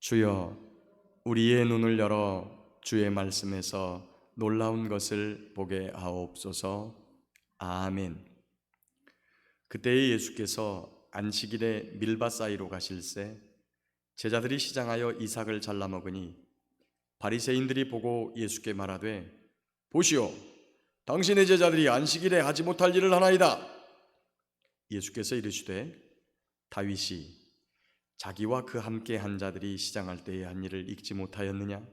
주여, 우리의 눈을 열어 주의 말씀에서 놀라운 것을 보게 하옵소서. 아멘. 그때에 예수께서 안식일에 밀밭 사이로 가실새 제자들이 시장하여 이삭을 잘라 먹으니 바리새인들이 보고 예수께 말하되, 보시오, 당신의 제자들이 안식일에 하지 못할 일을 하나이다. 예수께서 이르시되, 다윗이 자기와 그 함께 한 자들이 시장할 때에 한 일을 읽지 못하였느냐?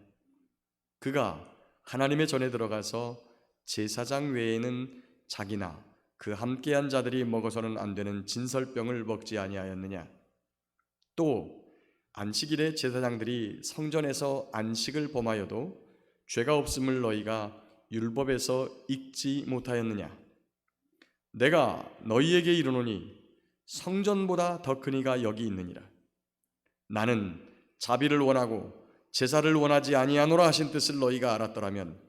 그가 하나님의 전에 들어가서 제사장 외에는 자기나 그 함께 한 자들이 먹어서는 안 되는 진설병을 먹지 아니하였느냐? 또 안식일에 제사장들이 성전에서 안식을 범하여도 죄가 없음을 너희가 율법에서 읽지 못하였느냐? 내가 너희에게 이르노니 성전보다 더 큰 이가 여기 있느니라. 나는 자비를 원하고 제사를 원하지 아니하노라 하신 뜻을 너희가 알았더라면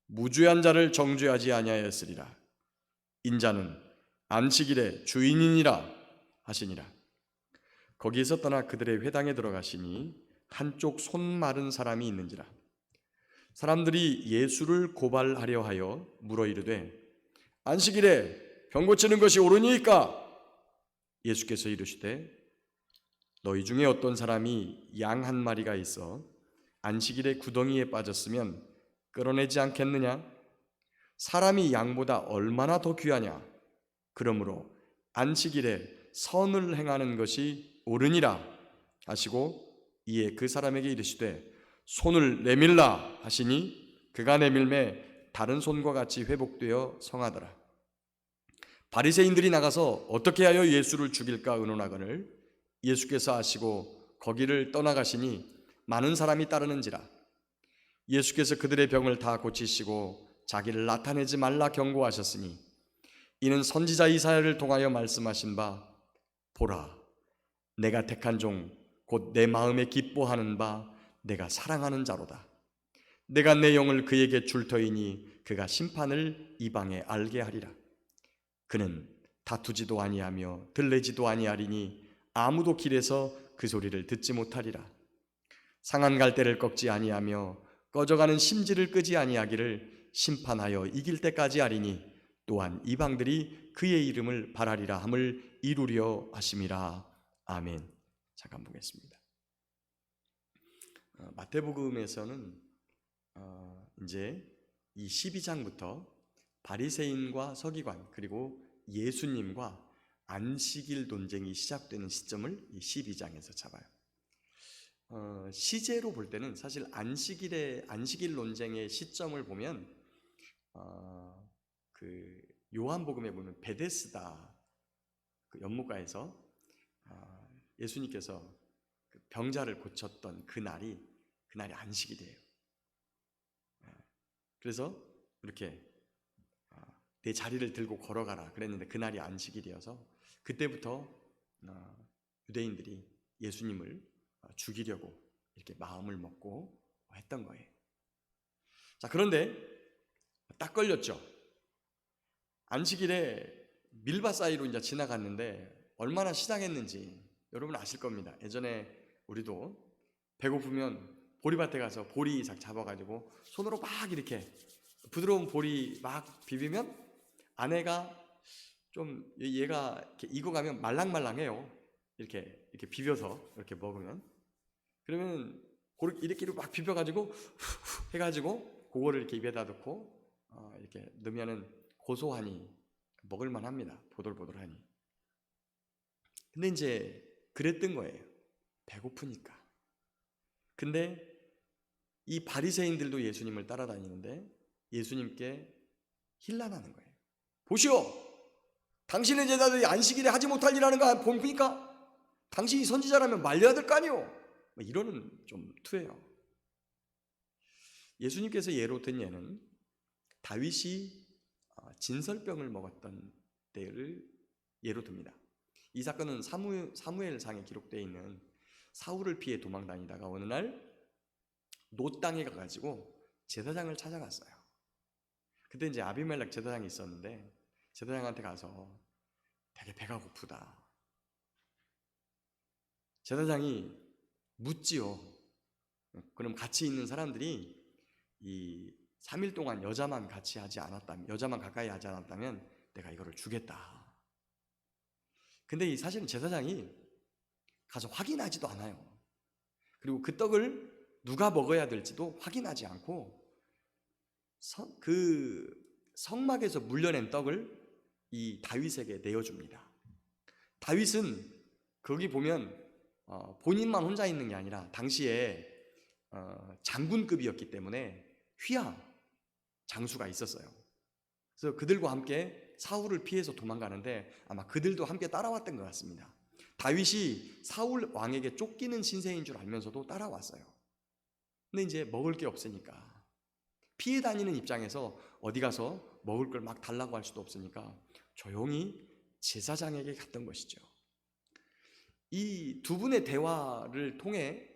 무죄한 자를 정죄하지 아니하였으리라. 인자는 안식일의 주인이니라 하시니라. 거기에서 떠나 그들의 회당에 들어가시니 한쪽 손 마른 사람이 있는지라. 사람들이 예수를 고발하려 하여 물어 이르되, 안식일에 병 고치는 것이 옳으니까? 예수께서 이르시되, 너희 중에 어떤 사람이 양 한 마리가 있어 안식일에 구덩이에 빠졌으면 끌어내지 않겠느냐? 사람이 양보다 얼마나 더 귀하냐? 그러므로 안식일에 선을 행하는 것이 옳으니라 하시고 이에 그 사람에게 이르시되, 손을 내밀라 하시니 그가 내밀매 다른 손과 같이 회복되어 성하더라. 바리새인들이 나가서 어떻게 하여 예수를 죽일까 의논하거늘 예수께서 아시고 거기를 떠나가시니 많은 사람이 따르는지라. 예수께서 그들의 병을 다 고치시고 자기를 나타내지 말라 경고하셨으니 이는 선지자 이사야를 통하여 말씀하신 바, 보라, 내가 택한 종 곧 내 마음에 기뻐하는 바 내가 사랑하는 자로다. 내가 내 영을 그에게 줄 터이니 그가 심판을 이방에 알게 하리라. 그는 다투지도 아니하며 들레지도 아니하리니 아무도 길에서 그 소리를 듣지 못하리라. 상한 갈대를 꺾지 아니하며 꺼져가는 심지를 끄지 아니하기를 심판하여 이길 때까지 하리니 또한 이방들이 그의 이름을 바라리라 함을 이루려 하심이라. 아멘. 잠깐 보겠습니다. 마태복음에서는 이제 이 12장부터 바리새인과 서기관 그리고 예수님과 안식일 논쟁이 시작되는 시점을 이 12장에서 잡아요. 시제로 볼 때는 사실 안식일 논쟁의 시점을 보면 그 요한복음에 보면 베데스다 그 연못가에서 예수님께서 그 병자를 고쳤던 그날이 안식일이에요. 그래서 이렇게 내 자리를 들고 걸어가라 그랬는데 그날이 안식일이어서 그때부터 유대인들이 예수님을 죽이려고 이렇게 마음을 먹고 했던 거예요. 자, 그런데 딱 걸렸죠. 안식일에 밀밭 사이로 이제 지나갔는데 얼마나 시장했는지 여러분 아실 겁니다. 예전에 우리도 배고프면 보리밭에 가서 보리 싹 잡아가지고 손으로 막 이렇게 부드러운 보리 막 비비면 안에가 좀 얘가 이렇게 익어가면 말랑말랑해요. 이렇게 비벼서 이렇게 먹으면 그러면 이렇게 막 비벼가지고 후 해가지고 그거를 이렇게 입에다 넣고 이렇게 넣으면은 고소하니 먹을만합니다. 보들보들하니. 근데 이제 그랬던 거예요. 배고프니까. 근데 이 바리새인들도 예수님을 따라다니는데 예수님께 힐난하는 거예요. 보시오! 당신의 제자들이 안식일에 하지 못할 일하는 거 보니까 당신이 선지자라면 말려야 될 거 아니오? 이러는 좀 투예요. 예수님께서 예로 든 예는 다윗이 진설병을 먹었던 때를 예로 듭니다. 이 사건은 사무엘상에 기록되어 있는 사울을 피해 도망 다니다가 어느 날 노 땅에 가가지고 제사장을 찾아갔어요. 그때 이제 아비멜렉 제사장이 있었는데 제사장한테 가서 되게 배가 고프다. 제사장이 묻지요. 그럼 같이 있는 사람들이 이 3일 동안 여자만 같이 하지 않았다면, 여자만 가까이 하지 않았다면 내가 이거를 주겠다. 근데 이 사실은 제사장이 가서 확인하지도 않아요. 그리고 그 떡을 누가 먹어야 될지도 확인하지 않고 그 성막에서 물려낸 떡을 이 다윗에게 내어줍니다. 다윗은 거기 보면 본인만 혼자 있는 게 아니라 당시에 장군급이었기 때문에 휘하 장수가 있었어요. 그래서 그들과 함께 사울을 피해서 도망가는데 아마 그들도 함께 따라왔던 것 같습니다. 다윗이 사울 왕에게 쫓기는 신세인 줄 알면서도 따라왔어요. 근데 이제 먹을 게 없으니까, 피해 다니는 입장에서 어디 가서 먹을 걸 막 달라고 할 수도 없으니까 조용히 제사장에게 갔던 것이죠. 이 두 분의 대화를 통해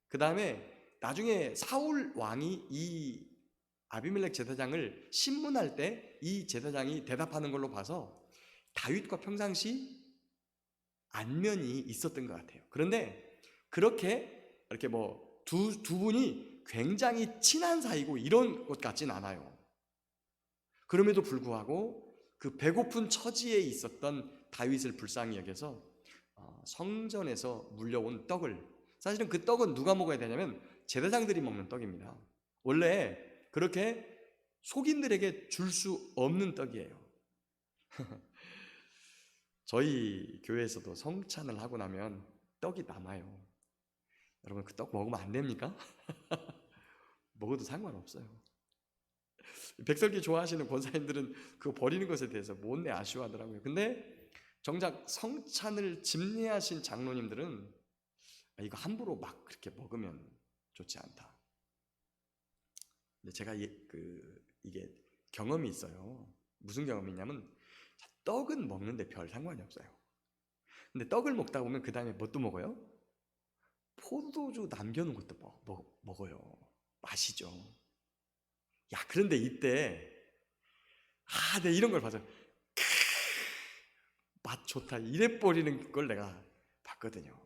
그 다음에 나중에 사울 왕이 이 아비멜렉 제사장을 신문할 때 이 제사장이 대답하는 걸로 봐서 다윗과 평상시 안면이 있었던 것 같아요. 그런데 그렇게 이렇게 두 분이 굉장히 친한 사이고 이런 것 같진 않아요. 그럼에도 불구하고 그 배고픈 처지에 있었던 다윗을 불쌍히 여겨서 성전에서 물려온 떡을, 사실은 그 떡은 누가 먹어야 되냐면 제사장들이 먹는 떡입니다. 원래 그렇게 속인들에게 줄 수 없는 떡이에요. 저희 교회에서도 성찬을 하고 나면 떡이 남아요. 여러분 그 떡 먹으면 안 됩니까? 먹어도 상관없어요. 백설기 좋아하시는 권사님들은 그거 버리는 것에 대해서 못내 아쉬워하더라고요. 근데 정작 성찬을 집례하신 장로님들은 이거 함부로 막 그렇게 먹으면 좋지 않다. 근데 제가 이게 경험이 있어요. 무슨 경험이 있냐면 떡은 먹는데 별 상관이 없어요. 근데 떡을 먹다 보면 그 다음에 뭣도 먹어요? 포도주 남겨놓은 것도 먹어요. 마시죠. 야, 그런데 이때 내가 이런 걸 봐서 맛 좋다 이래 버리는 걸 내가 봤거든요.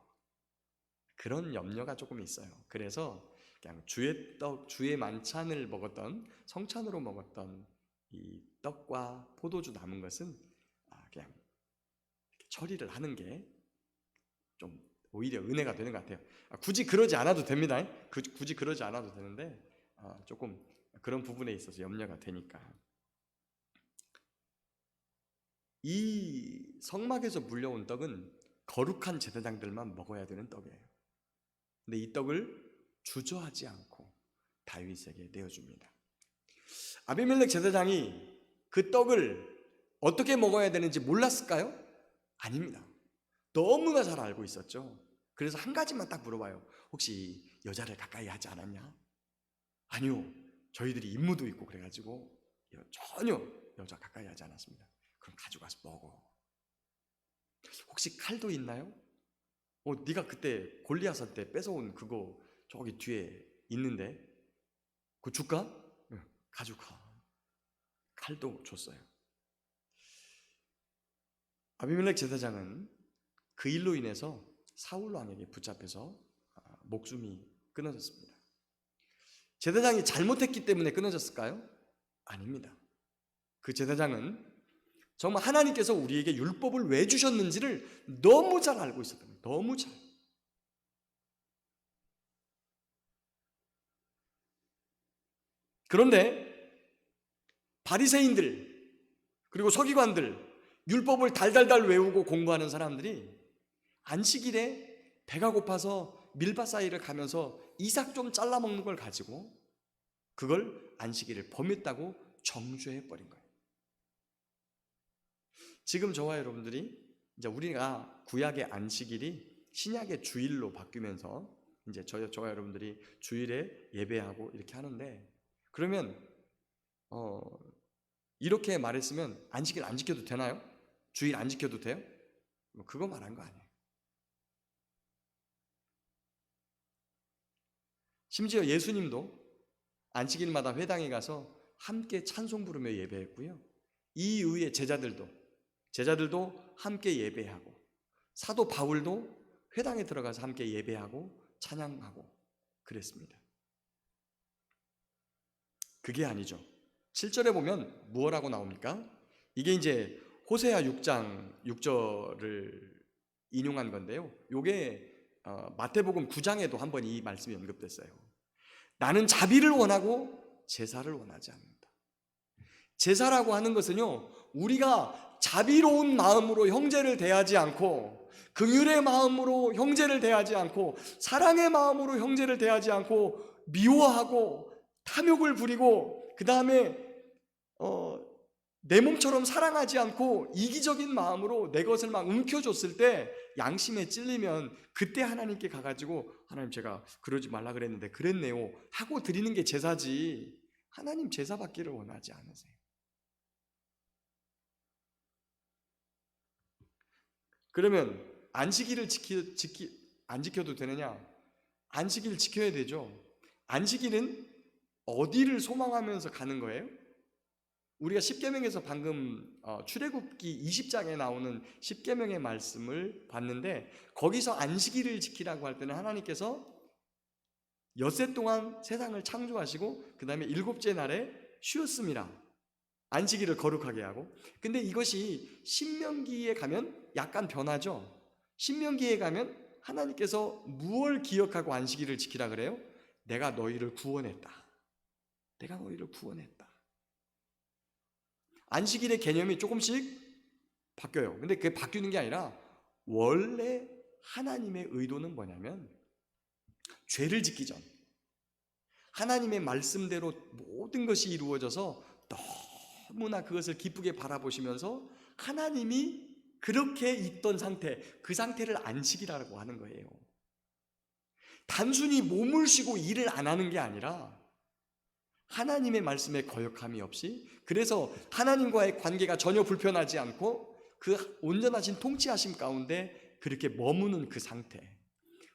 그런 염려가 조금 있어요. 그래서 그냥 주의 떡, 주의 만찬을 먹었던, 성찬으로 먹었던 이 떡과 포도주 남은 것은 그냥 처리를 하는 게 좀 오히려 은혜가 되는 것 같아요. 굳이 그러지 않아도 됩니다. 굳이 그러지 않아도 되는데 조금 그런 부분에 있어서 염려가 되니까. 이 성막에서 물려온 떡은 거룩한 제사장들만 먹어야 되는 떡이에요. 근데 이 떡을 주저하지 않고 다윗에게 내어줍니다. 아비멜렉 제사장이 그 떡을 어떻게 먹어야 되는지 몰랐을까요? 아닙니다. 너무나 잘 알고 있었죠. 그래서 한 가지만 딱 물어봐요. 혹시 여자를 가까이 하지 않았냐? 아니요. 저희들이 임무도 있고 그래가지고 전혀 여자 가까이 하지 않았습니다. 그럼 가져가서 먹어. 혹시 칼도 있나요? 네가 그때 골리앗 때 뺏어온 그거 저기 뒤에 있는데 그거 줄까? 가져가. 칼도 줬어요. 아비멜렉 제사장은 그 일로 인해서 사울 왕에게 붙잡혀서 목숨이 끊어졌습니다. 제사장이 잘못했기 때문에 끊어졌을까요? 아닙니다. 그 제사장은 정말 하나님께서 우리에게 율법을 왜 주셨는지를 너무 잘 알고 있었던 거예요. 너무 잘. 그런데 바리새인들 그리고 서기관들, 율법을 달달달 외우고 공부하는 사람들이 안식일에 배가 고파서 밀밭 사이를 가면서 이삭 좀 잘라 먹는 걸 가지고 그걸 안식일을 범했다고 정죄해 버린 거예요. 지금 저와 여러분들이 이제 우리가 구약의 안식일이 신약의 주일로 바뀌면서 이제 저와 여러분들이 주일에 예배하고 이렇게 하는데, 그러면 이렇게 말했으면 안식일 안 지켜도 되나요? 주일 안 지켜도 돼요? 그거 말한 거 아니에요. 심지어 예수님도 안식일마다 회당에 가서 함께 찬송 부르며 예배했고요. 이 이후에 제자들도 함께 예배하고, 사도 바울도 회당에 들어가서 함께 예배하고 찬양하고 그랬습니다. 그게 아니죠. 7절에 보면 무엇라고 나옵니까? 이게 이제 호세아 6장 6절을 인용한 건데요. 요게 마태복음 9장에도 한번 이 말씀이 언급됐어요. 나는 자비를 원하고 제사를 원하지 않는다. 제사라고 하는 것은요, 우리가 자비로운 마음으로 형제를 대하지 않고, 긍휼의 마음으로 형제를 대하지 않고, 사랑의 마음으로 형제를 대하지 않고, 미워하고 탐욕을 부리고, 그 다음에 내 몸처럼 사랑하지 않고 이기적인 마음으로 내 것을 막 움켜줬을 때 양심에 찔리면 그때 하나님께 가가지고 하나님 제가 그러지 말라 그랬는데 그랬네요 하고 드리는 게 제사지, 하나님 제사 받기를 원하지 않으세요. 그러면 안식일을 안 지켜도 되느냐? 안식일 지켜야 되죠. 안식일은 어디를 소망하면서 가는 거예요? 우리가 십계명에서 방금 출애굽기 20장에 나오는 십계명의 말씀을 봤는데, 거기서 안식일을 지키라고 할 때는 하나님께서 엿새 동안 세상을 창조하시고 그 다음에 일곱째 날에 쉬었습니다. 안식일을 거룩하게 하고. 근데 이것이 신명기에 가면 약간 변하죠. 신명기에 가면 하나님께서 무엇을 기억하고 안식일을 지키라 그래요? 내가 너희를 구원했다. 내가 너희를 구원했다. 안식일의 개념이 조금씩 바뀌어요. 근데 그게 바뀌는 게 아니라 원래 하나님의 의도는 뭐냐면 죄를 짓기 전 하나님의 말씀대로 모든 것이 이루어져서 너무나 그것을 기쁘게 바라보시면서 하나님이 그렇게 있던 상태, 그 상태를 안식이라고 하는 거예요. 단순히 몸을 쉬고 일을 안 하는 게 아니라 하나님의 말씀에 거역함이 없이, 그래서 하나님과의 관계가 전혀 불편하지 않고 그 온전하신 통치하심 가운데 그렇게 머무는 그 상태,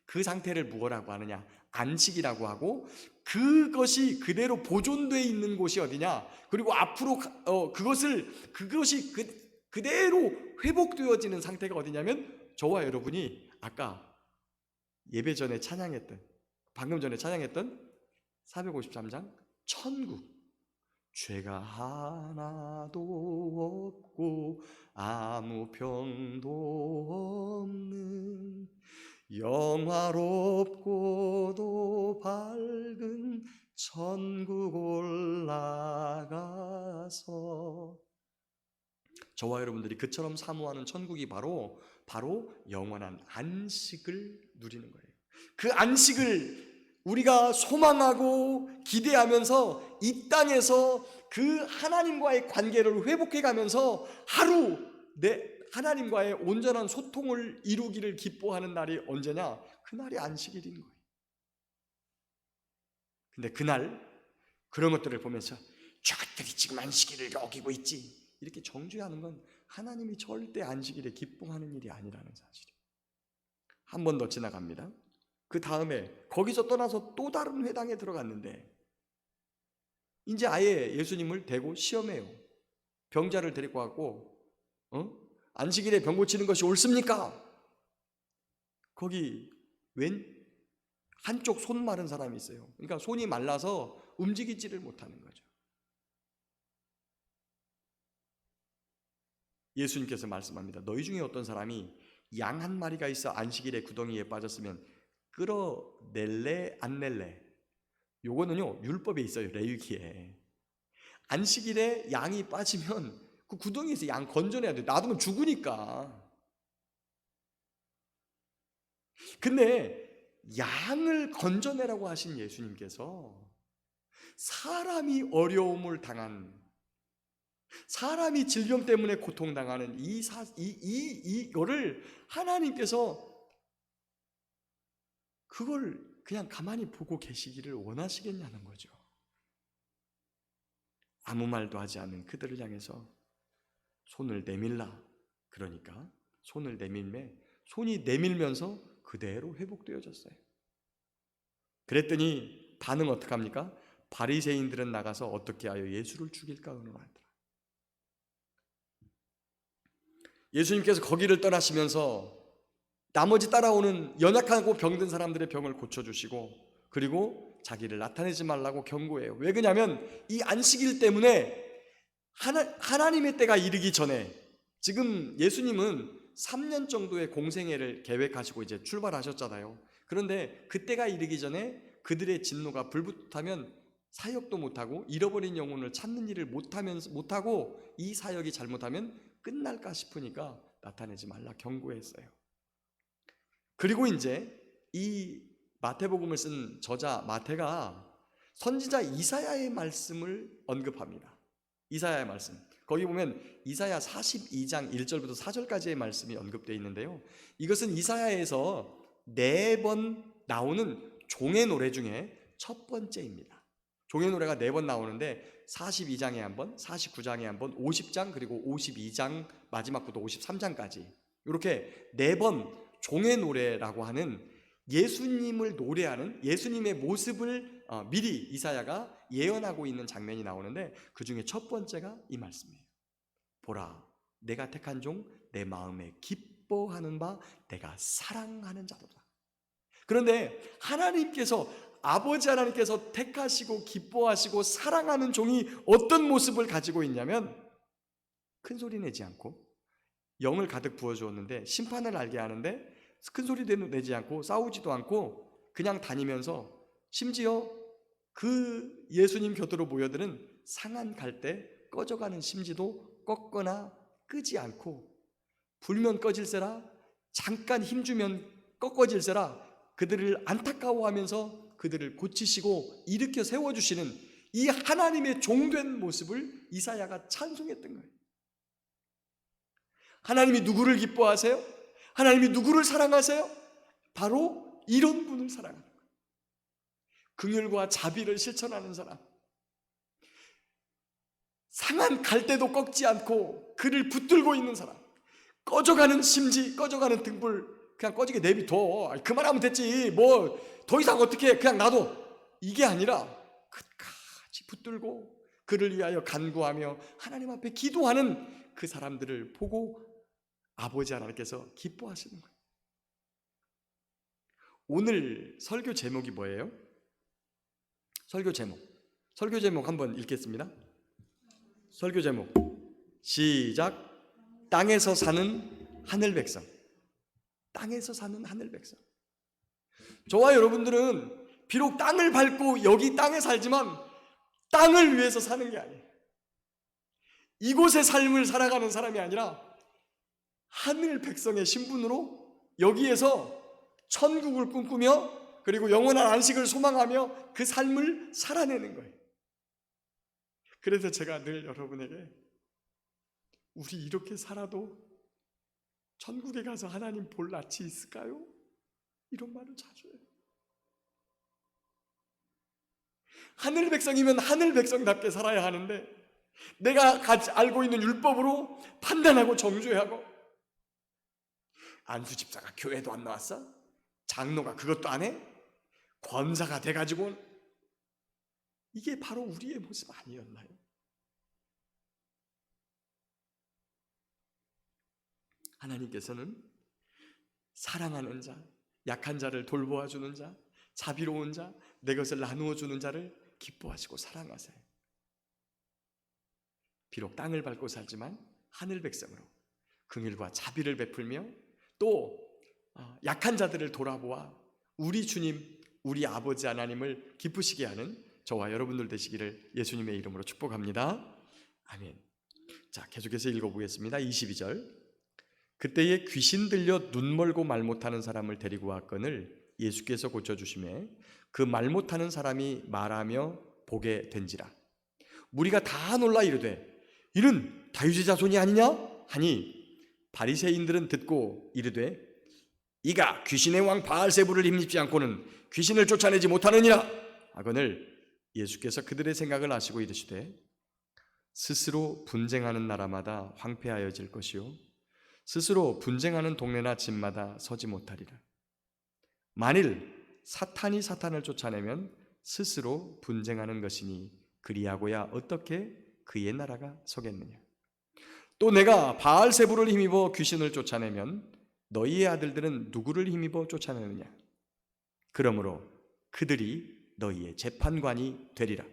그 상태를 무엇이라고 하느냐? 안식이라고 하고, 그것이 그대로 보존되어 있는 곳이 어디냐? 그리고 앞으로 그것이 그대로 회복되어지는 상태가 어디냐면 저와 여러분이 아까 예배 전에 찬양했던, 방금 전에 찬양했던 453장 천국. 죄가 하나도 없고 아무 병도 없는 영화롭고도 밝은 천국 올라가서, 저와 여러분들이 그처럼 사모하는 천국이 바로 영원한 안식을 누리는 거예요. 그 안식을 우리가 소망하고 기대하면서 이 땅에서 그 하나님과의 관계를 회복해 가면서 하루 하나님과의 온전한 소통을 이루기를 기뻐하는 날이 언제냐? 그날이 안식일인 거예요. 근데 그날 그런 것들을 보면서 저것들이 지금 안식일을 어기고 있지, 이렇게 정죄하는 건 하나님이 절대 안식일에 기뻐하는 일이 아니라는 사실이에요. 한 번 더 지나갑니다. 그 다음에 거기서 떠나서 또 다른 회당에 들어갔는데 이제 아예 예수님을 대고 시험해요. 병자를 데리고 왔고 안식일에 병 고치는 것이 옳습니까? 거기 한쪽 손 마른 사람이 있어요. 그러니까 손이 말라서 움직이지를 못하는 거죠. 예수님께서 말씀합니다. 너희 중에 어떤 사람이 양 한 마리가 있어 안식일에 구덩이에 빠졌으면 끌어낼래 안 낼래? 요거는요 율법에 있어요. 레위기에. 안식일에 양이 빠지면 그 구덩이에서 양 건져내야 돼. 놔두면 죽으니까. 근데 양을 건져내라고 하신 예수님께서 사람이 어려움을 당한, 사람이 질병 때문에 고통당하는 이거를 하나님께서 그걸 그냥 가만히 보고 계시기를 원하시겠냐는 거죠. 아무 말도 하지 않는 그들을 향해서 손을 내밀라. 그러니까 손을 내밀매 손이 내밀면서 그대로 회복되어졌어요. 그랬더니 반응 어떡합니까? 바리새인들은 나가서 어떻게 하여 예수를 죽일까 의논하더라. 예수님께서 거기를 떠나시면서 나머지 따라오는 연약하고 병든 사람들의 병을 고쳐주시고, 그리고 자기를 나타내지 말라고 경고해요. 왜 그러냐면 이 안식일 때문에 하나님의 때가 이르기 전에, 지금 예수님은 3년 정도의 공생애를 계획하시고 이제 출발하셨잖아요. 그런데 그때가 이르기 전에 그들의 진노가 불붙으면 사역도 못하고 잃어버린 영혼을 찾는 일을 못하고 이 사역이 잘못하면 끝날까 싶으니까 나타내지 말라 경고했어요. 그리고 이제 이 마태복음을 쓴 저자 마태가 선지자 이사야의 말씀을 언급합니다. 이사야의 말씀, 거기 보면 이사야 42장 1절부터 4절까지의 말씀이 언급되어 있는데요, 이것은 이사야에서 4번 나오는 종의 노래 중에 첫 번째입니다. 종의 노래가 4번 나오는데 42장에 한 번, 49장에 한 번, 50장, 그리고 52장 마지막부터 53장까지 이렇게 4번 종의 노래라고 하는 예수님을 노래하는, 예수님의 모습을 미리 이사야가 예언하고 있는 장면이 나오는데 그 중에 첫 번째가 이 말씀이에요. 보라, 내가 택한 종, 내 마음에 기뻐하는 바, 내가 사랑하는 자도다. 그런데 하나님께서, 아버지 하나님께서 택하시고 기뻐하시고 사랑하는 종이 어떤 모습을 가지고 있냐면, 큰 소리 내지 않고 영을 가득 부어주었는데 심판을 알게 하는데 큰 소리 내지 않고 싸우지도 않고 그냥 다니면서, 심지어 그 예수님 곁으로 모여드는 상한 갈대 꺼져가는 심지도 꺾거나 끄지 않고, 불면 꺼질세라, 잠깐 힘주면 꺾어질세라, 그들을 안타까워하면서 그들을 고치시고 일으켜 세워주시는 이 하나님의 종된 모습을 이사야가 찬송했던 거예요. 하나님이 누구를 기뻐하세요? 하나님이 누구를 사랑하세요? 바로 이런 분을 사랑하는 거예요. 긍휼과 자비를 실천하는 사람, 상한 갈대도 꺾지 않고 그를 붙들고 있는 사람, 꺼져가는 심지, 꺼져가는 등불 그냥 꺼지게 내비둬, 그만하면 됐지, 뭐 더 이상 어떻게 해, 그냥 놔둬, 이게 아니라 끝까지 붙들고 그를 위하여 간구하며 하나님 앞에 기도하는 그 사람들을 보고 아버지 하나님께서 기뻐하시는 거예요. 오늘 설교 제목이 뭐예요? 설교 제목 한번 읽겠습니다. 설교 제목 시작. 땅에서 사는 하늘 백성. 땅에서 사는 하늘 백성. 저와 여러분들은 비록 땅을 밟고 여기 땅에 살지만 땅을 위해서 사는 게 아니에요. 이곳의 삶을 살아가는 사람이 아니라 하늘 백성의 신분으로 여기에서 천국을 꿈꾸며 그리고 영원한 안식을 소망하며 그 삶을 살아내는 거예요. 그래서 제가 늘 여러분에게, 우리 이렇게 살아도 천국에 가서 하나님 볼 낯이 있을까요? 이런 말을 자주 해요. 하늘 백성이면 하늘 백성답게 살아야 하는데, 내가 알고 있는 율법으로 판단하고 정죄하고, 안수 집사가 교회도 안 나왔어? 장로가 그것도 안 해? 권사가 돼가지고, 이게 바로 우리의 모습 아니었나요? 하나님께서는 사랑하는 자, 약한 자를 돌보아주는 자, 자비로운 자, 내 것을 나누어 주는 자를 기뻐하시고 사랑하세요. 비록 땅을 밟고 살지만 하늘 백성으로 긍휼과 자비를 베풀며 또 약한 자들을 돌아보아 우리 주님, 우리 아버지 하나님을 기쁘시게 하는 저와 여러분들 되시기를 예수님의 이름으로 축복합니다. 아멘. 자, 계속해서 읽어보겠습니다. 22절. 그때에 귀신 들려 눈 멀고 말 못하는 사람을 데리고 왔거늘 예수께서 고쳐주시매 그 말 못하는 사람이 말하며 보게 된지라. 무리가 다 놀라 이르되 이는 다윗의 자손이 아니냐 하니, 바리새인들은 듣고 이르되 이가 귀신의 왕 바알세부를 힘입지 않고는 귀신을 쫓아내지 못하느니라 하거늘 예수께서 그들의 생각을 아시고 이르시되 스스로 분쟁하는 나라마다 황폐하여질 것이요 스스로 분쟁하는 동네나 집마다 서지 못하리라. 만일 사탄이 사탄을 쫓아내면 스스로 분쟁하는 것이니 그리하고야 어떻게 그의 나라가 서겠느냐. 또 내가 바알세부를 힘입어 귀신을 쫓아내면 너희의 아들들은 누구를 힘입어 쫓아내느냐. 그러므로 그들이 너희의 재판관이 되리라.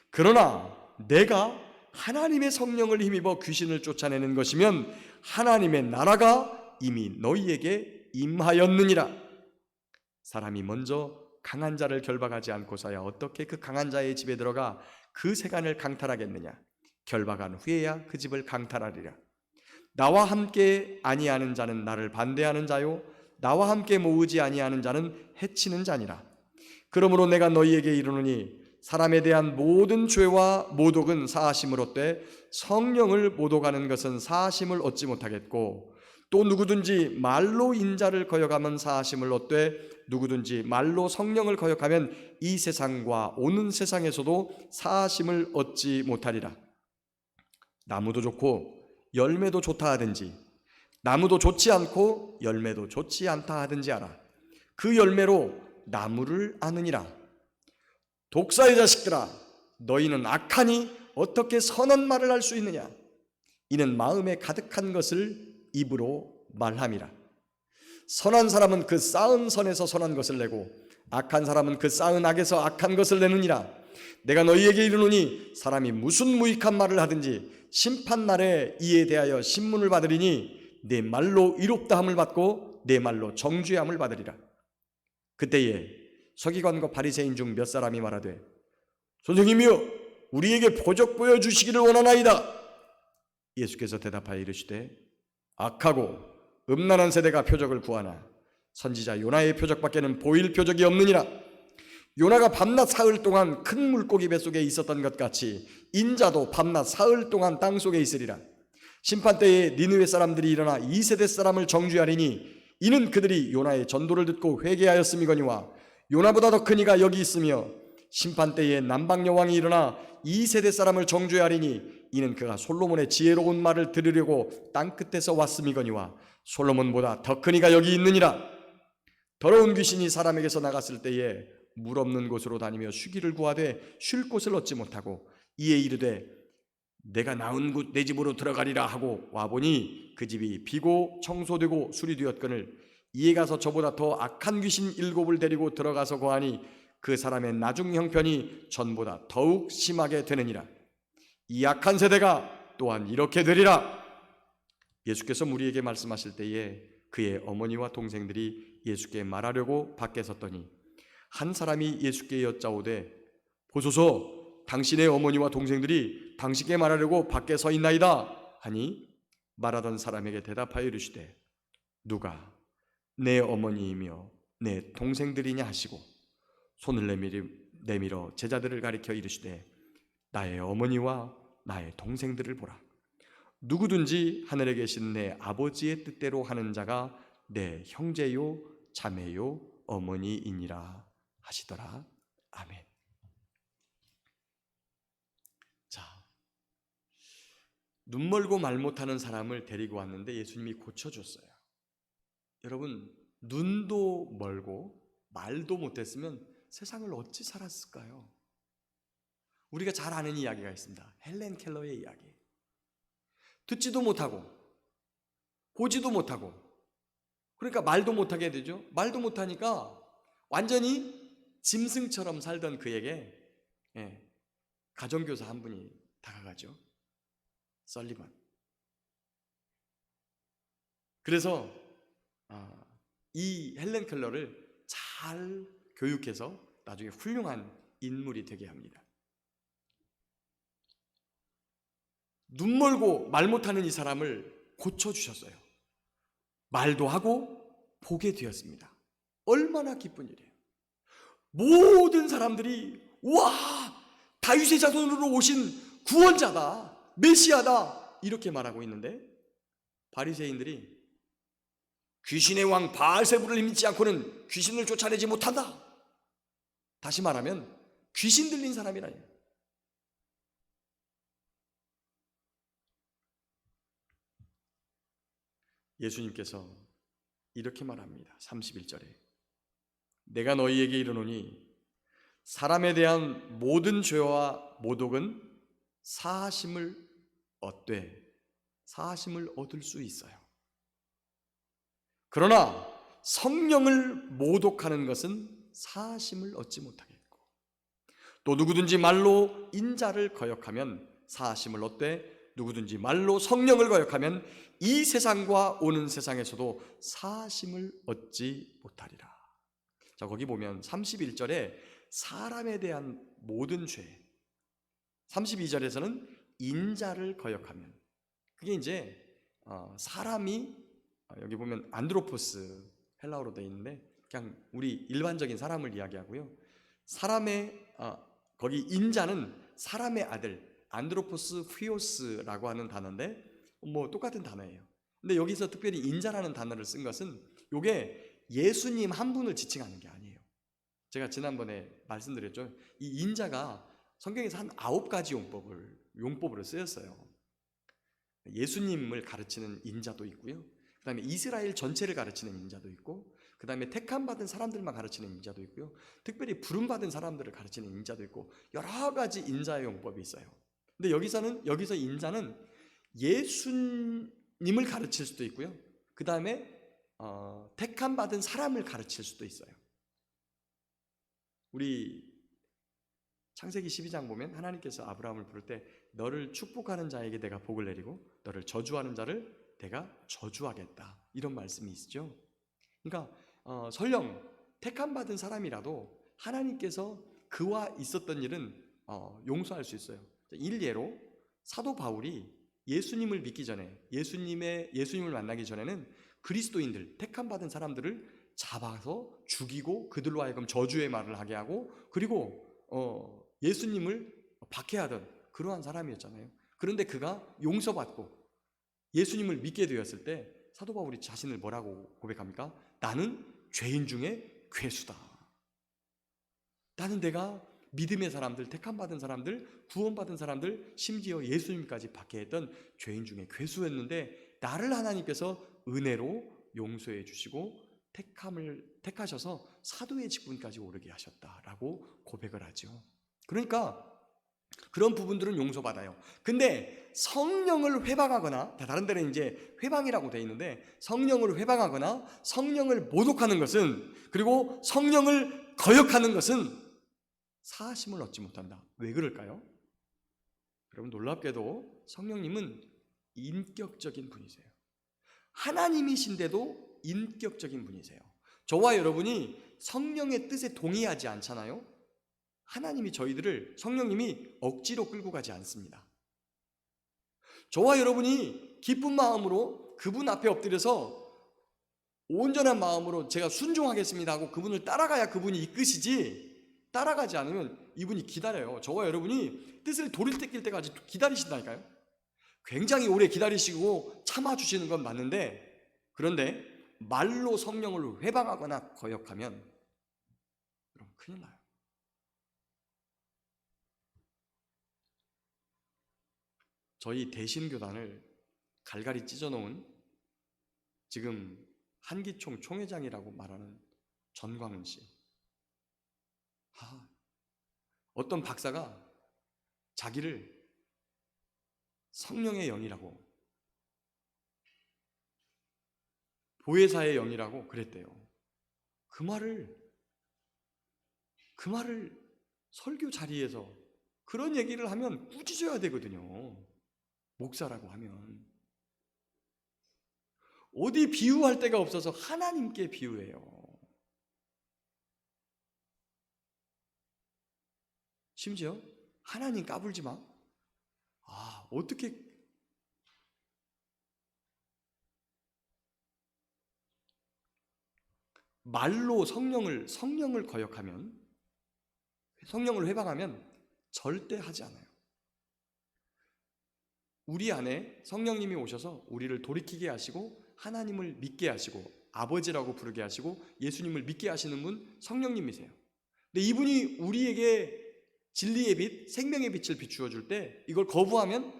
그러나 내가 하나님의 성령을 힘입어 귀신을 쫓아내는 것이면 하나님의 나라가 이미 너희에게 임하였느니라. 사람이 먼저 강한 자를 결박하지 않고서야 어떻게 그 강한 자의 집에 들어가 그 세간을 강탈하겠느냐. 결박한 후에야 그 집을 강탈하리라. 나와 함께 아니하는 자는 나를 반대하는 자요 나와 함께 모으지 아니하는 자는 해치는 자니라. 그러므로 내가 너희에게 이르노니 사람에 대한 모든 죄와 모독은 사하심을 얻되 성령을 모독하는 것은 사하심을 얻지 못하겠고, 또 누구든지 말로 인자를 거역하면 사하심을 얻되 누구든지 말로 성령을 거역하면 이 세상과 오는 세상에서도 사하심을 얻지 못하리라. 나무도 좋고 열매도 좋다 하든지 나무도 좋지 않고 열매도 좋지 않다 하든지 알아. 그 열매로 나무를 아느니라. 독사의 자식들아, 너희는 악하니 어떻게 선한 말을 할 수 있느냐. 이는 마음에 가득한 것을 입으로 말함이라. 선한 사람은 그 쌓은 선에서 선한 것을 내고 악한 사람은 그 쌓은 악에서 악한 것을 내느니라. 내가 너희에게 이르노니 사람이 무슨 무익한 말을 하든지 심판날에 이에 대하여 신문을 받으리니 내 말로 의롭다함을 받고 내 말로 정죄함을 받으리라. 그때에 서기관과 바리새인 중 몇 사람이 말하되 선생님이여 우리에게 표적 보여주시기를 원하나이다. 예수께서 대답하여 이르시되 악하고 음란한 세대가 표적을 구하나 선지자 요나의 표적밖에는 보일 표적이 없느니라. 요나가 밤낮 사흘 동안 큰 물고기 뱃속에 있었던 것 같이 인자도 밤낮 사흘 동안 땅속에 있으리라. 심판때에 니느웨 사람들이 일어나 2세대 사람을 정죄하리니 이는 그들이 요나의 전도를 듣고 회개하였음이거니와 요나보다 더 큰 이가 여기 있으며 심판때에 남방 여왕이 일어나 2세대 사람을 정죄하리니 이는 그가 솔로몬의 지혜로운 말을 들으려고 땅끝에서 왔음이거니와 솔로몬보다 더 큰 이가 여기 있느니라. 더러운 귀신이 사람에게서 나갔을 때에 물 없는 곳으로 다니며 쉬기를 구하되 쉴 곳을 얻지 못하고 이에 이르되 내가 나은 곳 내 집으로 들어가리라 하고 와보니 그 집이 비고 청소되고 수리되었거늘 이에 가서 저보다 더 악한 귀신 7을 데리고 들어가서 거하니 그 사람의 나중 형편이 전보다 더욱 심하게 되느니라. 이 악한 세대가 또한 이렇게 되리라. 예수께서 무리에게 말씀하실 때에 그의 어머니와 동생들이 예수께 말하려고 밖에 섰더니 한 사람이 예수께 여짜오되 보소서 당신의 어머니와 동생들이 당신께 말하려고 밖에 서 있나이다 하니 말하던 사람에게 대답하여 이르시되 누가 내 어머니이며 내 동생들이냐 하시고 손을 내밀어 제자들을 가리켜 이르시되 나의 어머니와 나의 동생들을 보라. 누구든지 하늘에 계신 내 아버지의 뜻대로 하는 자가 내 형제요 자매요 어머니이니라 하시더라. 아멘. 자, 눈 멀고 말 못하는 사람을 데리고 왔는데 예수님이 고쳐줬어요. 여러분, 눈도 멀고 말도 못했으면 세상을 어찌 살았을까요? 우리가 잘 아는 이야기가 있습니다. 헬렌 켈러의 이야기. 듣지도 못하고 보지도 못하고 그러니까 말도 못하게 되죠. 말도 못하니까 완전히 짐승처럼 살던 그에게 가정교사 한 분이 다가가죠. 설리반. 그래서 이 헬렌 켈러를 잘 교육해서 나중에 훌륭한 인물이 되게 합니다. 눈 멀고 말 못하는 이 사람을 고쳐주셨어요. 말도 하고 보게 되었습니다. 얼마나 기쁜 일이에요. 모든 사람들이 와, 다윗의 자손으로 오신 구원자다, 메시아다 이렇게 말하고 있는데 바리새인들이 귀신의 왕 바알세불을 믿지 않고는 귀신을 쫓아내지 못한다. 다시 말하면 귀신 들린 사람이라니. 예수님께서 이렇게 말합니다. 31절에 내가 너희에게 이르노니 사람에 대한 모든 죄와 모독은 사하심을 얻을 수 있어요. 그러나 성령을 모독하는 것은 사하심을 얻지 못하겠고 또 누구든지 말로 인자를 거역하면 사하심을 얻되 누구든지 말로 성령을 거역하면 이 세상과 오는 세상에서도 사하심을 얻지 못하리라. 자, 거기 보면 31절에 사람에 대한 모든 죄, 32절에서는 인자를 거역하면, 그게 이제 사람이, 여기 보면 안드로포스 헬라어로 되어 있는데 그냥 우리 일반적인 사람을 이야기하고요. 사람의 거기 인자는 사람의 아들 안드로포스 휘오스라고 하는 단어인데 뭐 똑같은 단어예요. 근데 여기서 특별히 인자라는 단어를 쓴 것은 이게 예수님 한 분을 지칭하는 게 아니에요. 제가 지난번에 말씀드렸죠. 이 인자가 성경에서 한 9가지 용법으로 쓰였어요. 예수님을 가르치는 인자도 있고요. 그 다음에 이스라엘 전체를 가르치는 인자도 있고, 그 다음에 택함받은 사람들만 가르치는 인자도 있고요. 특별히 부름받은 사람들을 가르치는 인자도 있고, 여러 가지 인자의 용법이 있어요. 근데 여기서 인자는 예수님을 가르칠 수도 있고요. 그 다음에 택함받은 사람을 가르칠 수도 있어요. 우리 창세기 12장 보면 하나님께서 아브라함을 부를 때 너를 축복하는 자에게 내가 복을 내리고 너를 저주하는 자를 내가 저주하겠다, 이런 말씀이 있죠. 그러니까 설령 택함받은 사람이라도 하나님께서 그와 있었던 일은 용서할 수 있어요. 일례로 사도 바울이 예수님을 믿기 전에, 예수님을 만나기 전에는 그리스도인들, 택함받은 사람들을 잡아서 죽이고 그들로 하여금 저주의 말을 하게 하고, 그리고 예수님을 박해하던 그러한 사람이었잖아요. 그런데 그가 용서받고 예수님을 믿게 되었을 때 사도 바울이 자신을 뭐라고 고백합니까? 나는 죄인 중에 괴수다. 나는 내가 믿음의 사람들, 택함받은 사람들, 구원받은 사람들, 심지어 예수님까지 박해했던 죄인 중에 괴수였는데 나를 하나님께서 은혜로 용서해 주시고 택하셔서 사도의 직분까지 오르게 하셨다라고 고백을 하죠. 그러니까 그런 부분들은 용서받아요. 근데 성령을 회방하거나, 다른 데는 이제 회방이라고 되어 있는데, 성령을 회방하거나 성령을 모독하는 것은, 그리고 성령을 거역하는 것은 사하심을 얻지 못한다. 왜 그럴까요? 여러분, 놀랍게도 성령님은 인격적인 분이세요. 하나님이신데도 인격적인 분이세요. 저와 여러분이 성령의 뜻에 동의하지 않잖아요. 하나님이 성령님이 억지로 끌고 가지 않습니다. 저와 여러분이 기쁜 마음으로 그분 앞에 엎드려서 온전한 마음으로 제가 순종하겠습니다 하고 그분을 따라가야 그분이 이끄시지, 따라가지 않으면 이분이 기다려요. 저와 여러분이 뜻을 돌이킬 때까지 기다리신다니까요. 굉장히 오래 기다리시고 참아주시는 건 맞는데, 그런데 말로 성령을 회방하거나 거역하면 그럼 큰일 나요. 저희 대신교단을 갈갈이 찢어놓은 지금 한기총 총회장이라고 말하는 전광훈 씨, 어떤 박사가 자기를 성령의 영이라고, 보혜사의 영이라고 그랬대요. 그 말을 설교 자리에서 그런 얘기를 하면 꾸짖어야 되거든요. 목사라고 하면 어디 비유할 데가 없어서 하나님께 비유해요. 심지어 하나님 까불지 마. 어떻게 말로 성령을 거역하면, 성령을 회방하면 절대 하지 않아요. 우리 안에 성령님이 오셔서 우리를 돌이키게 하시고 하나님을 믿게 하시고 아버지라고 부르게 하시고 예수님을 믿게 하시는 분 성령님이세요. 근데 이분이 우리에게 진리의 빛, 생명의 빛을 비추어 줄 때 이걸 거부하면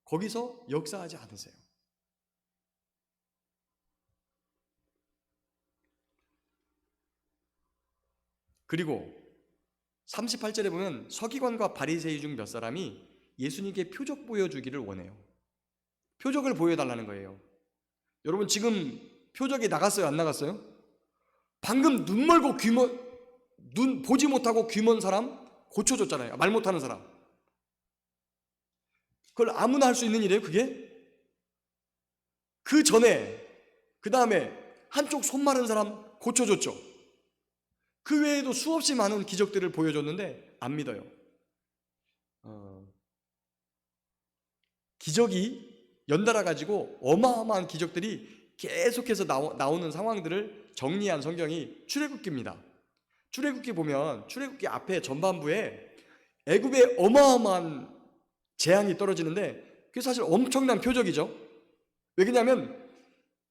거기서 역사하지 않으세요. 그리고 38절에 보면 서기관과 바리새이 중 몇 사람이 예수님께 표적 보여주기를 원해요. 표적을 보여달라는 거예요. 여러분, 지금 표적이 나갔어요? 안 나갔어요? 방금 눈 보지 못하고 귀 먼 사람, 고쳐줬잖아요. 말 못하는 사람. 그걸 아무나 할 수 있는 일이에요, 그게? 그 전에, 그 다음에 한쪽 손 마른 사람 고쳐줬죠. 그 외에도 수없이 많은 기적들을 보여줬는데 안 믿어요. 기적이 연달아 가지고 어마어마한 기적들이 계속해서 나오는 상황들을 정리한 성경이 출애굽기입니다. 출애굽기 보면 출애굽기 앞에 전반부에 애굽의 어마어마한 재앙이 떨어지는데 그게 사실 엄청난 표적이죠. 왜냐하면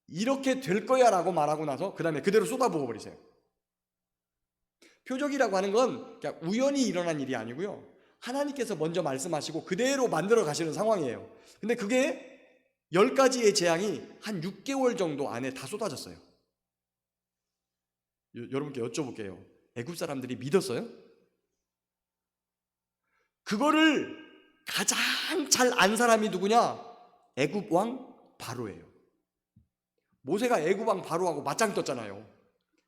이렇게 될 거야 라고 말하고 나서 그 다음에 그대로 쏟아부어 버리세요. 표적이라고 하는 건 그냥 우연히 일어난 일이 아니고요, 하나님께서 먼저 말씀하시고 그대로 만들어 가시는 상황이에요. 근데 그게 10가지의 재앙이 한 6개월 정도 안에 다 쏟아졌어요. 여러분께 여쭤볼게요. 애굽 사람들이 믿었어요? 그거를 가장 잘 안 사람이 누구냐? 애굽 왕 바로예요. 모세가 애굽 왕 바로하고 맞짱 떴잖아요.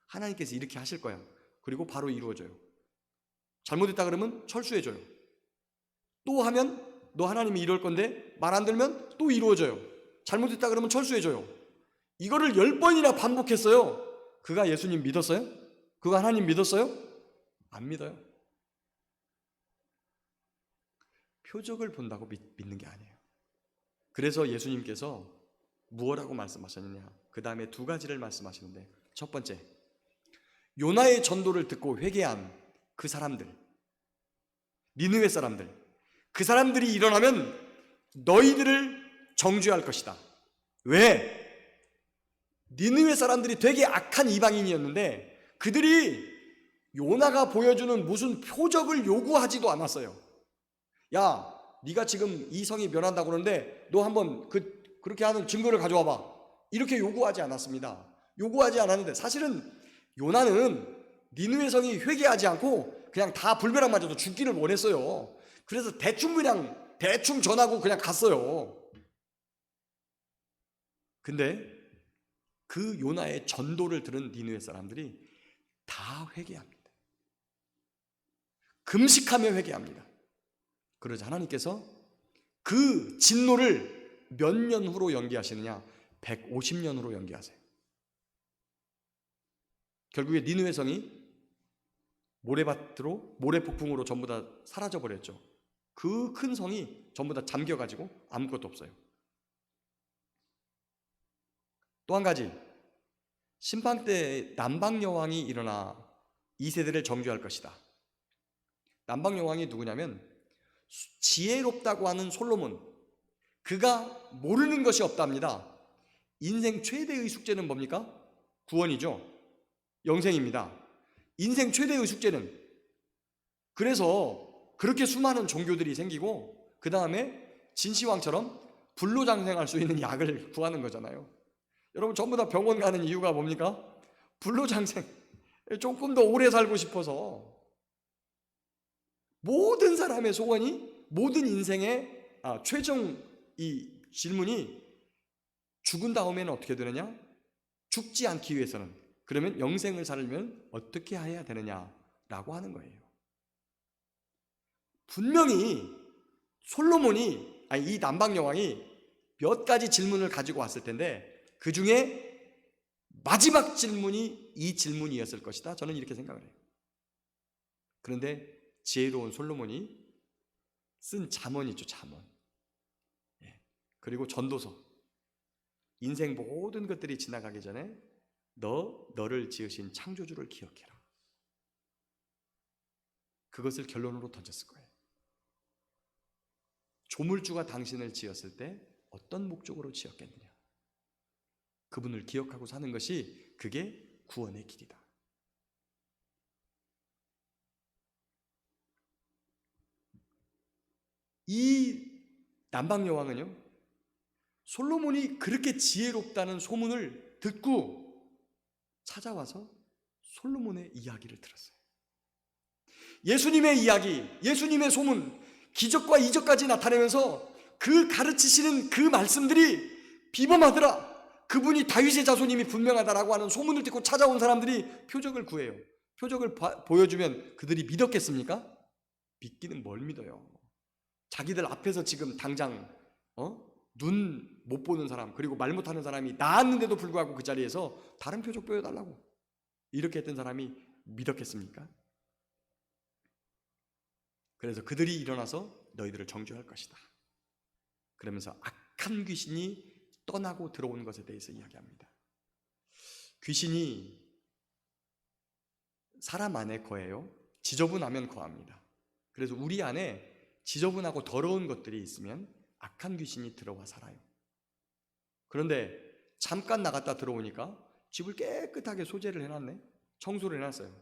하나님께서 이렇게 하실 거야. 그리고 바로 이루어져요. 잘못했다 그러면 철수해줘요. 또 하면 너 하나님이 이럴 건데 말 안 들면 또 이루어져요. 잘못했다 그러면 철수해줘요. 이거를 10번이나 반복했어요. 그가 예수님 믿었어요? 그가 하나님 믿었어요? 안 믿어요. 표적을 본다고 믿는 게 아니에요. 그래서 예수님께서 무엇라고 말씀하셨느냐? 그 다음에 2가지를 말씀하시는데, 첫 번째, 요나의 전도를 듣고 회개한 그 사람들, 니느웨 사람들, 그 사람들이 일어나면 너희들을 정죄할 것이다. 왜? 니느웨 사람들이 되게 악한 이방인이었는데 그들이 요나가 보여주는 무슨 표적을 요구하지도 않았어요. 야, 네가 지금 이 성이 멸한다고 그러는데 너 한번 그렇게 하는 증거를 가져와봐. 이렇게 요구하지 않았습니다. 요구하지 않았는데 사실은 요나는 니느웨 성이 회개하지 않고 그냥 다 불벼락 맞아도 죽기를 원했어요. 그래서 대충 전하고 그냥 갔어요. 근데 그 요나의 전도를 들은 니느웨 사람들이 다 회개합니다. 금식하며 회개합니다. 그러자 하나님께서 그 진노를 몇 년 후로 연기하시느냐? 150년 후로 연기하세요. 결국에 니느웨 성이 모래밭으로, 모래폭풍으로 전부 다 사라져버렸죠. 그 큰 성이 전부 다 잠겨가지고 아무것도 없어요. 또 한 가지, 심판 때 남방여왕이 일어나 이 세대를 정죄할 것이다. 남방여왕이 누구냐면 지혜롭다고 하는 솔로몬, 그가 모르는 것이 없답니다. 인생 최대의 숙제는 뭡니까? 구원이죠. 영생입니다. 인생 최대의 숙제는, 그래서 그렇게 수많은 종교들이 생기고 그 다음에 진시황처럼 불로장생할 수 있는 약을 구하는 거잖아요. 여러분 전부 다 병원 가는 이유가 뭡니까? 불로장생, 조금 더 오래 살고 싶어서. 모든 사람의 소원이, 모든 인생의 최종 이 질문이 죽은 다음에는 어떻게 되느냐? 죽지 않기 위해서는, 그러면 영생을 살려면 어떻게 해야 되느냐라고 하는 거예요. 분명히 솔로몬이, 이 남방여왕이 몇 가지 질문을 가지고 왔을 텐데 그 중에 마지막 질문이 이 질문이었을 것이다. 저는 이렇게 생각을 해요. 그런데 지혜로운 솔로몬이 쓴 잠언이죠, 잠언. 그리고 전도서. 인생 모든 것들이 지나가기 전에 너를 지으신 창조주를 기억해라. 그것을 결론으로 던졌을 거예요. 조물주가 당신을 지었을 때 어떤 목적으로 지었겠느냐? 그분을 기억하고 사는 것이, 그게 구원의 길이다. 이 남방여왕은요, 솔로몬이 그렇게 지혜롭다는 소문을 듣고 찾아와서 솔로몬의 이야기를 들었어요. 예수님의 이야기, 예수님의 소문, 기적과 이적까지 나타내면서 그 가르치시는 그 말씀들이 비범하더라. 그분이 다윗의 자손임이 분명하다라고 하는 소문을 듣고 찾아온 사람들이 표적을 구해요. 표적을 보여주면 그들이 믿었겠습니까? 믿기는 뭘 믿어요? 자기들 앞에서 지금 당장 눈 못 보는 사람, 그리고 말 못하는 사람이 나왔는데도 불구하고 그 자리에서 다른 표적 보여달라고 이렇게 했던 사람이 믿었겠습니까? 그래서 그들이 일어나서 너희들을 정죄할 것이다, 그러면서 악한 귀신이 떠나고 들어온 것에 대해서 이야기합니다. 귀신이 사람 안에 거해요. 지저분하면 거합니다. 그래서 우리 안에 지저분하고 더러운 것들이 있으면 악한 귀신이 들어와 살아요. 그런데 잠깐 나갔다 들어오니까 집을 깨끗하게 소재를 해놨네, 청소를 해놨어요.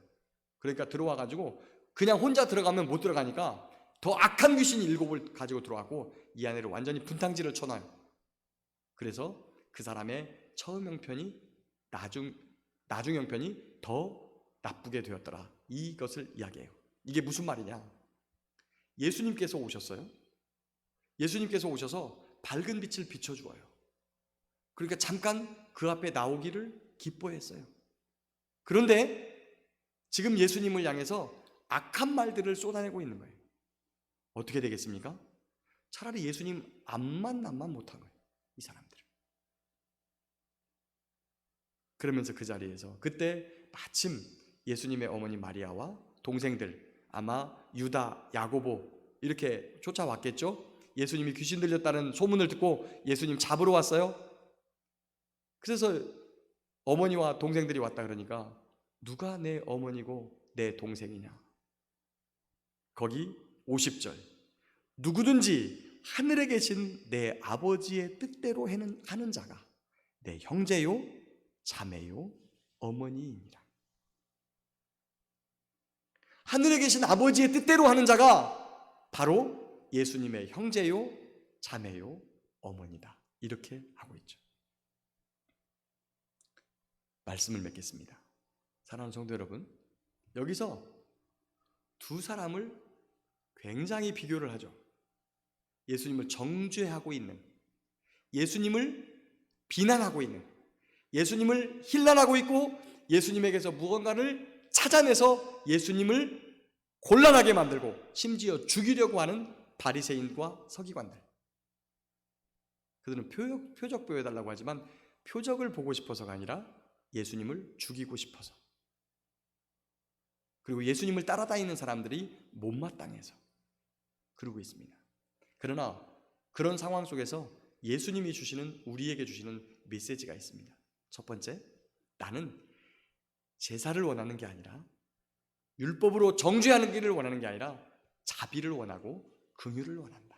그러니까 들어와가지고 그냥 혼자 들어가면 못 들어가니까 더 악한 귀신이 7을 가지고 들어와고 이 안에를 완전히 분탕질을 쳐놔요. 그래서 그 사람의 처음 형편이 나중 형편이 더 나쁘게 되었더라, 이것을 이야기해요. 이게 무슨 말이냐? 예수님께서 오셨어요. 예수님께서 오셔서 밝은 빛을 비춰주어요. 그러니까 잠깐 그 앞에 나오기를 기뻐했어요. 그런데 지금 예수님을 향해서 악한 말들을 쏟아내고 있는 거예요. 어떻게 되겠습니까? 차라리 예수님 앞만 못한 거예요, 이 사람들은. 그러면서 그 자리에서 그때 마침 예수님의 어머니 마리아와 동생들, 아마 유다, 야고보 이렇게 쫓아왔겠죠. 예수님이 귀신 들렸다는 소문을 듣고 예수님 잡으러 왔어요. 그래서 어머니와 동생들이 왔다 그러니까 누가 내 어머니고 내 동생이냐? 거기 50절, 누구든지 하늘에 계신 내 아버지의 뜻대로 하는 자가 내 형제요 자매요 어머니입니다. 하늘에 계신 아버지의 뜻대로 하는 자가 바로 예수님의 형제요 자매요 어머니다, 이렇게 하고 있죠. 말씀을 맺겠습니다. 사랑하는 성도 여러분, 여기서 두 사람을 굉장히 비교를 하죠. 예수님을 정죄하고 있는, 예수님을 비난하고 있는, 예수님을 힐난하고 있고 예수님에게서 무언가를 찾아내서 예수님을 곤란하게 만들고 심지어 죽이려고 하는 바리새인과 서기관들. 그들은 표적 보여달라고 하지만 표적을 보고 싶어서가 아니라 예수님을 죽이고 싶어서, 그리고 예수님을 따라다니는 사람들이 못마땅해서 그러고 있습니다. 그러나 그런 상황 속에서 예수님이 우리에게 주시는 메시지가 있습니다. 첫 번째, 나는 제사를 원하는 게 아니라, 율법으로 정죄하는 길을 원하는 게 아니라 자비를 원하고 긍휼을 원한다.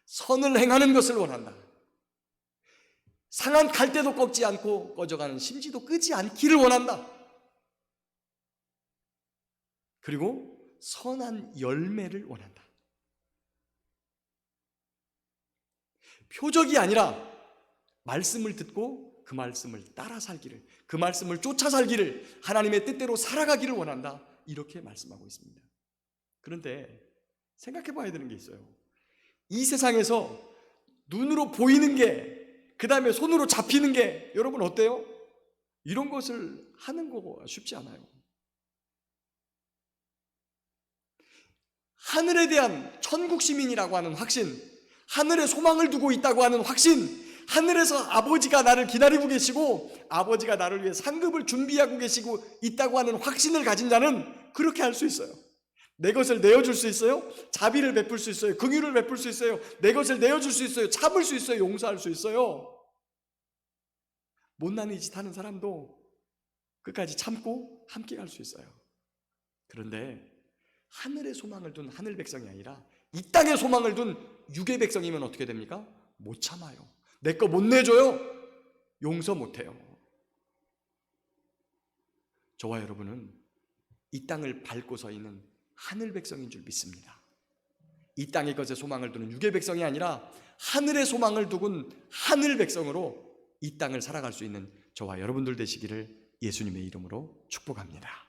선을 행하는 것을 원한다. 상한 갈대도 꺾지 않고 꺼져가는 심지도 끄지 않기를 원한다. 그리고 선한 열매를 원한다. 표적이 아니라 말씀을 듣고 그 말씀을 따라 살기를, 그 말씀을 쫓아 살기를, 하나님의 뜻대로 살아가기를 원한다, 이렇게 말씀하고 있습니다. 그런데 생각해 봐야 되는 게 있어요. 이 세상에서 눈으로 보이는 게, 그 다음에 손으로 잡히는 게 여러분 어때요? 이런 것을 하는 거 쉽지 않아요. 하늘에 대한 천국 시민이라고 하는 확신, 하늘에 소망을 두고 있다고 하는 확신, 하늘에서 아버지가 나를 기다리고 계시고 아버지가 나를 위해 상급을 준비하고 계시고 있다고 하는 확신을 가진 자는 그렇게 할 수 있어요. 내 것을 내어줄 수 있어요. 자비를 베풀 수 있어요. 긍휼을 베풀 수 있어요. 내 것을 내어줄 수 있어요. 참을 수 있어요. 용서할 수 있어요. 못난 이 짓 하는 사람도 끝까지 참고 함께 갈 수 있어요. 그런데 하늘의 소망을 둔 하늘 백성이 아니라 이 땅의 소망을 둔 육의 백성이면 어떻게 됩니까? 못 참아요. 내 거 못 내줘요. 용서 못해요. 저와 여러분은 이 땅을 밟고 서 있는 하늘 백성인 줄 믿습니다. 이 땅의 것에 소망을 두는 육의 백성이 아니라 하늘의 소망을 두고 하늘 백성으로 이 땅을 살아갈 수 있는 저와 여러분들 되시기를 예수님의 이름으로 축복합니다.